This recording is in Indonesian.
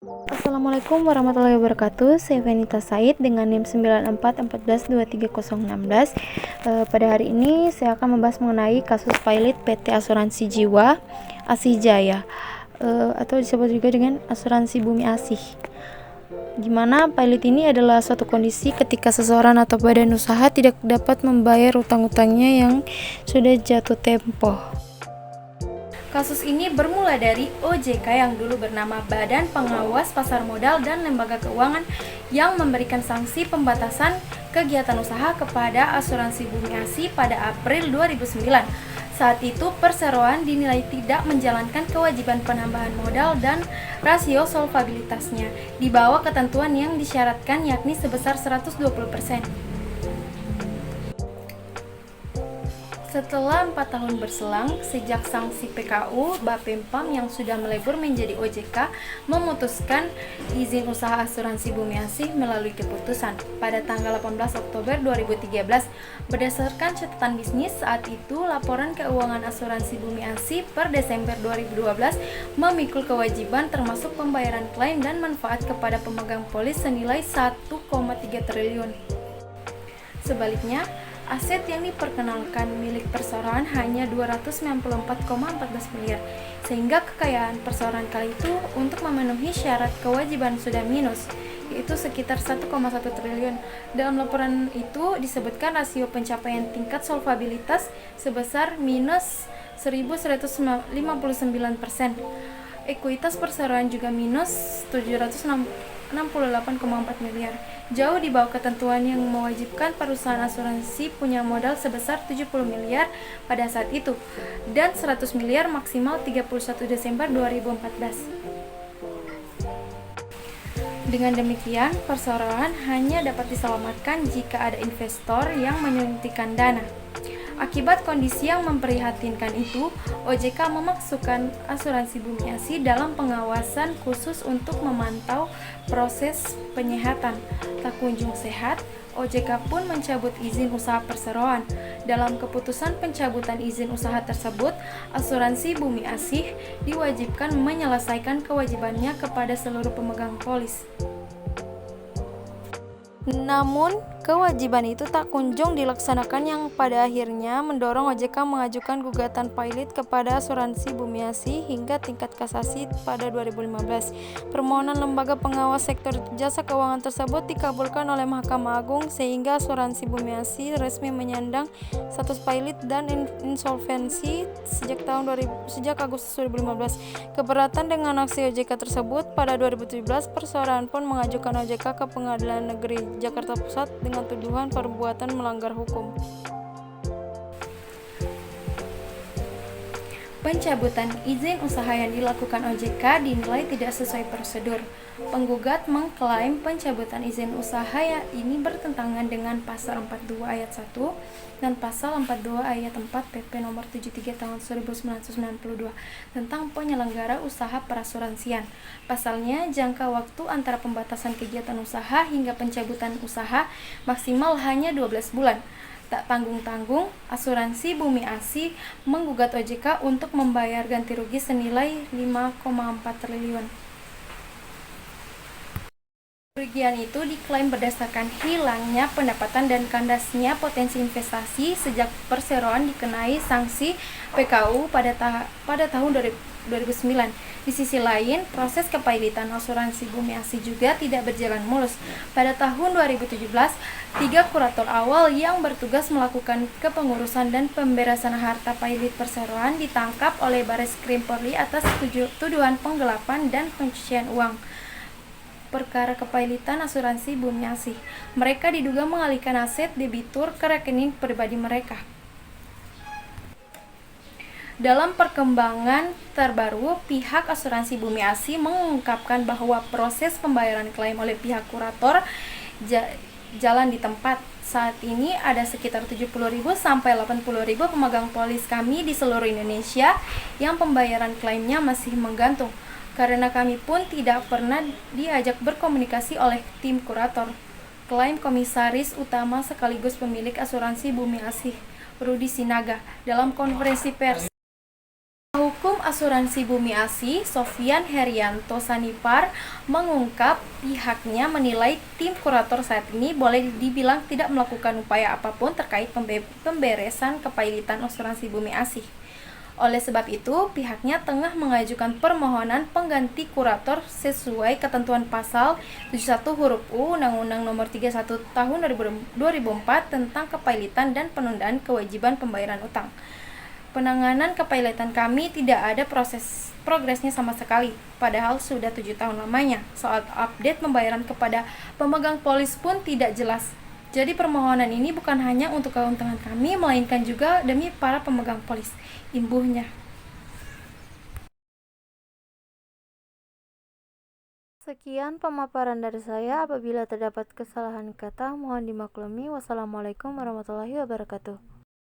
Assalamualaikum warahmatullahi wabarakatuh. Saya Venita Said dengan NIM 9414223016. Pada hari ini saya akan membahas mengenai kasus pilot PT Asuransi Jiwa Asih-Jaya, atau disebut juga dengan Asuransi Bumi Asih. Gimana pilot ini adalah suatu kondisi ketika seseorang atau badan usaha tidak dapat membayar utang-utangnya yang sudah jatuh tempo. Kasus ini bermula dari OJK yang dulu bernama Badan Pengawas Pasar Modal dan Lembaga Keuangan yang memberikan sanksi pembatasan kegiatan usaha kepada Asuransi Bumi Asih pada April 2009. Saat itu perseroan dinilai tidak menjalankan kewajiban penambahan modal dan rasio solvabilitasnya di bawah ketentuan yang disyaratkan, yakni sebesar 120%. Setelah 4 tahun berselang, sejak sanksi PKU, Bapempam yang sudah melebur menjadi OJK memutuskan izin usaha Asuransi Bumi Asih melalui keputusan pada tanggal 18 Oktober 2013. Berdasarkan catatan bisnis saat itu, laporan keuangan Asuransi Bumi Asih per Desember 2012 memikul kewajiban termasuk pembayaran klaim dan manfaat kepada pemegang polis senilai 1,3 triliun. Sebaliknya, aset yang diperkenalkan milik perseroan hanya 294,14 miliar, sehingga kekayaan perseroan kala itu untuk memenuhi syarat kewajiban sudah minus, yaitu sekitar 1,1 triliun. Dalam laporan itu disebutkan rasio pencapaian tingkat solvabilitas sebesar minus 1.159%. Ekuitas perseroan juga minus 768,4 miliar, jauh di bawah ketentuan yang mewajibkan perusahaan asuransi punya modal sebesar 70 miliar pada saat itu dan 100 miliar maksimal 31 Desember 2014. Dengan demikian, perseroan hanya dapat diselamatkan jika ada investor yang menyuntikkan dana. Akibat kondisi yang memprihatinkan itu, OJK memasukkan Asuransi Bumi Asih dalam pengawasan khusus untuk memantau proses penyehatan. Tak kunjung sehat, OJK pun mencabut izin usaha perseroan. Dalam keputusan pencabutan izin usaha tersebut, Asuransi Bumi Asih diwajibkan menyelesaikan kewajibannya kepada seluruh pemegang polis. Namun, kewajiban itu tak kunjung dilaksanakan yang pada akhirnya mendorong OJK mengajukan gugatan pilot kepada Asuransi Bumi Asih hingga tingkat kasasi pada 2015. Permohonan lembaga pengawas sektor jasa keuangan tersebut dikabulkan oleh Mahkamah Agung sehingga Asuransi Bumi Asih resmi menyandang status pilot dan insolvensi sejak Agustus 2015. Keberatan dengan aksi OJK tersebut, pada 2017 perseroan pun mengajukan OJK ke Pengadilan Negeri Jakarta Pusat dengan tuduhan perbuatan melanggar hukum. Pencabutan izin usaha yang dilakukan OJK dinilai tidak sesuai prosedur. Penggugat mengklaim pencabutan izin usaha ini bertentangan dengan Pasal 42 Ayat 1 dan Pasal 42 Ayat 4 PP Nomor 73 Tahun 1992 tentang penyelenggara usaha perasuransian. Pasalnya, jangka waktu antara pembatasan kegiatan usaha hingga pencabutan usaha maksimal hanya 12 bulan. Tak tanggung-tanggung, Asuransi Bumi Asih menggugat OJK untuk membayar ganti rugi senilai 5,4 triliun. Kerugian itu diklaim berdasarkan hilangnya pendapatan dan kandasnya potensi investasi sejak perseroan dikenai sanksi PKU pada tahun 2009. Di sisi lain, proses kepailitan Asuransi Bumi Asih juga tidak berjalan mulus. Pada tahun 2017, 3 kurator awal yang bertugas melakukan kepengurusan dan pemberesan harta pailit perseroan ditangkap oleh Bareskrim Polri atas tuduhan penggelapan dan pencucian uang. Perkara kepailitan Asuransi Bumi Asih. Mereka diduga mengalihkan aset debitur ke rekening pribadi mereka. Dalam perkembangan terbaru, pihak Asuransi Bumi Asih mengungkapkan bahwa proses pembayaran klaim oleh pihak kurator jalan di tempat. Saat ini ada sekitar 70.000 sampai 80.000 pemegang polis kami di seluruh Indonesia yang pembayaran klaimnya masih menggantung. Karena kami pun tidak pernah diajak berkomunikasi oleh tim kurator, klaim Komisaris Utama sekaligus pemilik Asuransi Bumi Asih, Rudi Sinaga, dalam konferensi pers. Hukum Asuransi Bumi Asih, Sofyan Herianto Sanipar, mengungkap pihaknya menilai tim kurator saat ini boleh dibilang tidak melakukan upaya apapun terkait pemberesan kepailitan asuransi Bumi Asih. Oleh sebab itu, pihaknya tengah mengajukan permohonan pengganti kurator sesuai ketentuan pasal 71 huruf U Undang-Undang Nomor 31 Tahun 2004 tentang kepailitan dan penundaan kewajiban pembayaran utang. Penanganan kepailitan kami tidak ada progresnya sama sekali, padahal sudah 7 tahun lamanya. Soal update pembayaran kepada pemegang polis pun tidak jelas. Jadi permohonan ini bukan hanya untuk keuntungan kami, melainkan juga demi para pemegang polis, imbuhnya. Sekian pemaparan dari saya. Apabila terdapat kesalahan kata, mohon dimaklumi. Wassalamualaikum warahmatullahi wabarakatuh.